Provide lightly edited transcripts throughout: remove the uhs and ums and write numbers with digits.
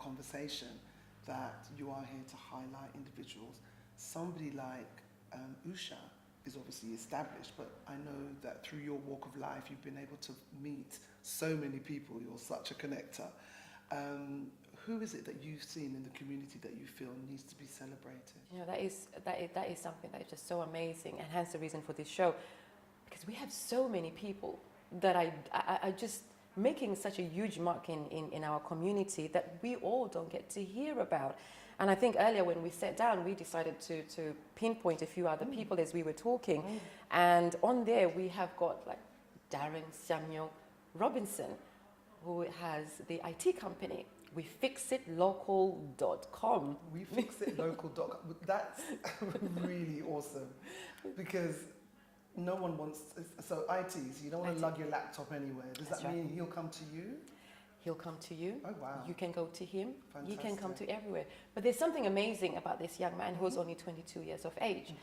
conversation that you are here to highlight individuals. Somebody like Usha is obviously established, but I know that through your walk of life, you've been able to meet so many people. You're such a connector. Who is it that you've seen in the community that you feel needs to be celebrated? You know, that is something that is just so amazing, and hence the reason for this show, because we have so many people that are just making such a huge mark in our community that we all don't get to hear about. And I think earlier when we sat down, we decided to pinpoint a few other people as we were talking. And on there, we have got like Darren Samuel Robinson, who has the IT company, WeFixItLocal.com. WeFixItLocal.com. That's really awesome, because no one wants, so IT, so you don't want to lug your laptop anywhere. Does that mean he'll come to you? He'll come to you. Oh, wow. You can go to him. Fantastic. He can come to everywhere. But there's something amazing about this young man who was only 22 years of age.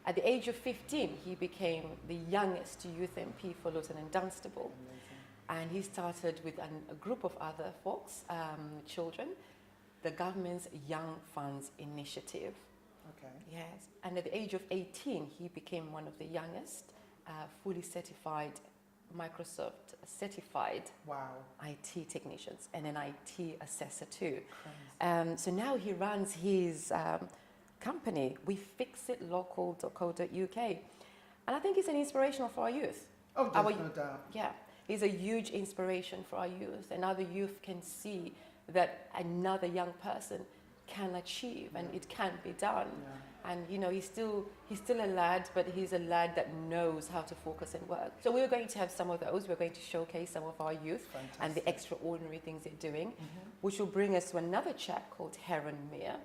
At the age of 15, he became the youngest youth MP for Luton and Dunstable. And he started with a group of other folks, children, the government's Young Funds Initiative. Okay. Yes. And at the age of 18, he became one of the youngest fully certified, Microsoft certified IT technicians, and an IT assessor too. So now he runs his company, WeFixItLocal.co.uk. And I think it's an inspirational for our youth. Oh, there's no doubt. Yeah. He's a huge inspiration for our youth, and other youth can see that another young person can achieve, and it can be done. And you know, he's still a lad, but he's a lad that knows how to focus and work. So we're going to have some of those. We're going to showcase some of our youth and the extraordinary things they're doing, which will bring us to another chap called Heron Miah.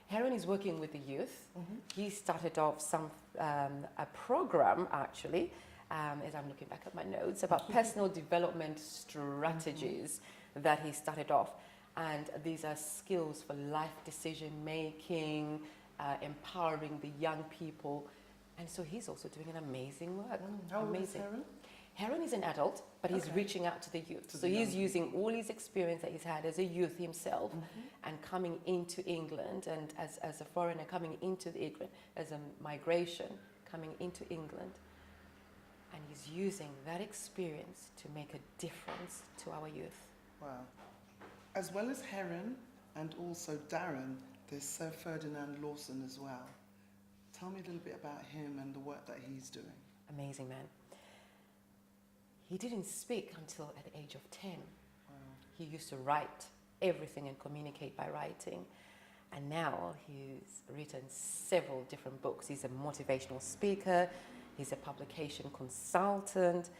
Heron is working with the youth. He started off a program actually, as I'm looking back at my notes, about personal development strategies that he started off. And these are skills for life decision making, empowering the young people. And so he's also doing an amazing work. How old is Heron? Heron is an adult, but he's reaching out to the youth. So he's using all his experience that he's had as a youth himself and coming into England, and as a foreigner coming into England, as a migration coming into England. And he's using that experience to make a difference to our youth. Wow. As well as Heron and also Darren, there's Sir Ferdinand Lawson as well. Tell me a little bit about him and the work that he's doing. Amazing man. He didn't speak until at the age of 10. Wow. He used to write everything and communicate by writing. And now he's written several different books. He's a motivational speaker. He's a publication consultant.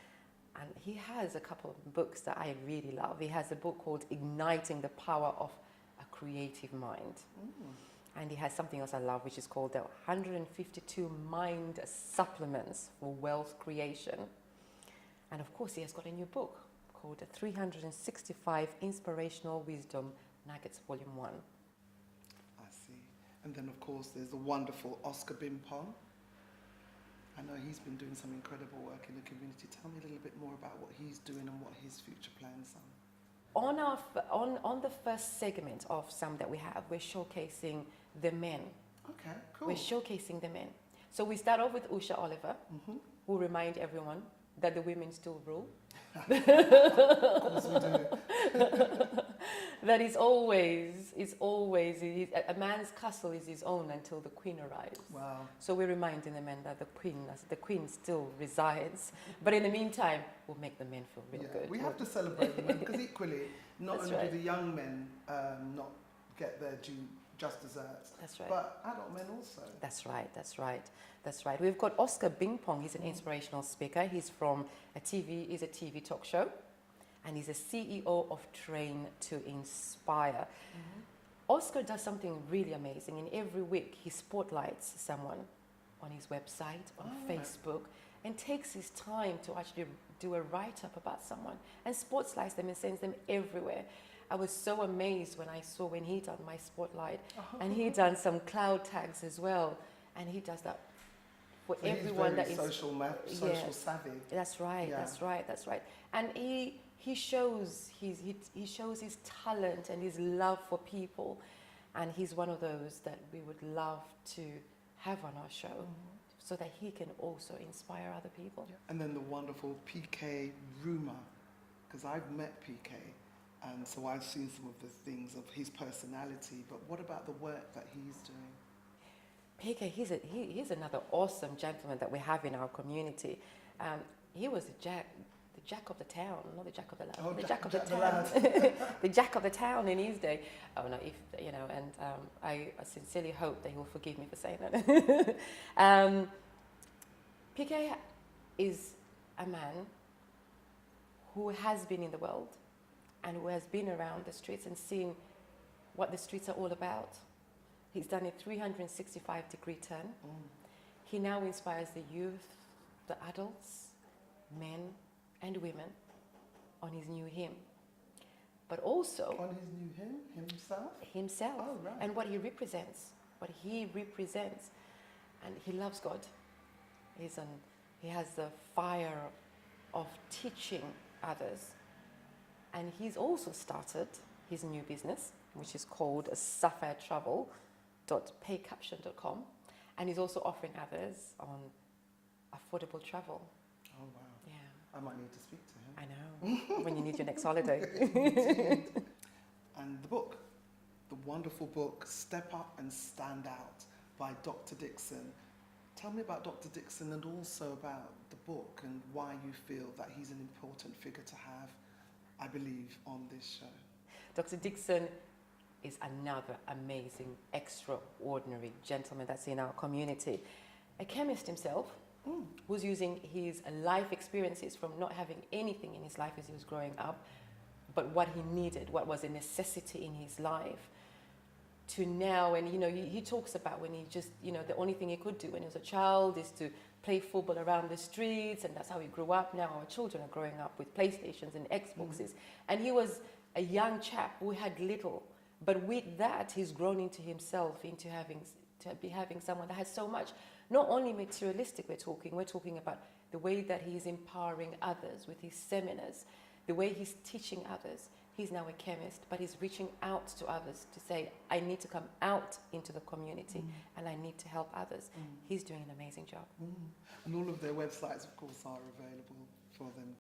And he has a couple of books that I really love. He has a book called Igniting the Power of a Creative Mind. And he has something else I love, which is called the 152 Mind Supplements for Wealth Creation. And of course, he has got a new book called the 365 Inspirational Wisdom Nuggets, Volume 1. I see. And then, of course, there's the wonderful Oscar Bimpong. I know he's been doing some incredible work in the community. Tell me a little bit more about what he's doing and what his future plans are. On the first segment of some that we have, we're showcasing the men. Okay, cool. We're showcasing the men. So we start off with Usha Oliver, who remind everyone that the women still rule. Of course we do. That is always, a man's castle is his own until the queen arrives. Wow. So we're reminding the men that the queen still resides. But in the meantime, we'll make the men feel real good. We have to celebrate the men, because equally, not That's only right. do the young men not get their due just desserts, That's right. but adult men also. That's right. We've got Oscar Bimpong. He's an inspirational speaker. He's from a TV talk show, and he's a CEO of Train to Inspire. Oscar does something really amazing, and every week he spotlights someone on his website, on Facebook, and takes his time to actually do a write-up about someone and spotlights them and sends them everywhere. I was so amazed when he done my spotlight, and he done some cloud tags as well, and he does that for So everyone he's that very is social savvy. That's right. Yeah. That's right. And he he shows he shows his talent and his love for people, and he's one of those that we would love to have on our show, so that he can also inspire other people. And then the wonderful PK Rumor, because I've met PK, and so I've seen some of the things of his personality, but what about the work that he's doing? PK, he's another awesome gentleman that we have in our community. He was the jack of the town, not the jack of the land. Oh, the jack of the Jack the town. The jack of the town in his day. Oh no, if you know, and I sincerely hope that he will forgive me for saying that. PK is a man who has been in the world and who has been around the streets and seen what the streets are all about. He's done a 365-degree turn. He now inspires the youth, the adults, men and women on his new hymn. But also On his new hymn, himself? Oh, right. and what he represents. And he loves God. He has the fire of teaching others. And he's also started his new business, which is called sapphiretravel.paycaption.com. And he's also offering others on affordable travel. Oh, wow. Yeah. I might need to speak to him. I know. When you need your next holiday. And the book, the wonderful book, Step Up and Stand Out by Dr. Dixon. Tell me about Dr. Dixon and also about the book and why you feel that he's an important figure to have, I believe, on this show. Dr. Dixon is another amazing, extraordinary gentleman that's in our community. A chemist himself, who's using his life experiences from not having anything in his life as he was growing up, but what he needed, what was a necessity in his life, to now, and he talks about when he just, the only thing he could do when he was a child is to play football around the streets, and that's how he grew up. Now our children are growing up with PlayStations and Xboxes, and he was a young chap who had little, but with that he's grown into himself, into having someone that has so much. Not only materialistic we're talking about the way that he's empowering others with his seminars, the way he's teaching others. He's now a chemist, but he's reaching out to others to say, I need to come out into the community and I need to help others. He's doing an amazing job. And all of their websites, of course, are available for them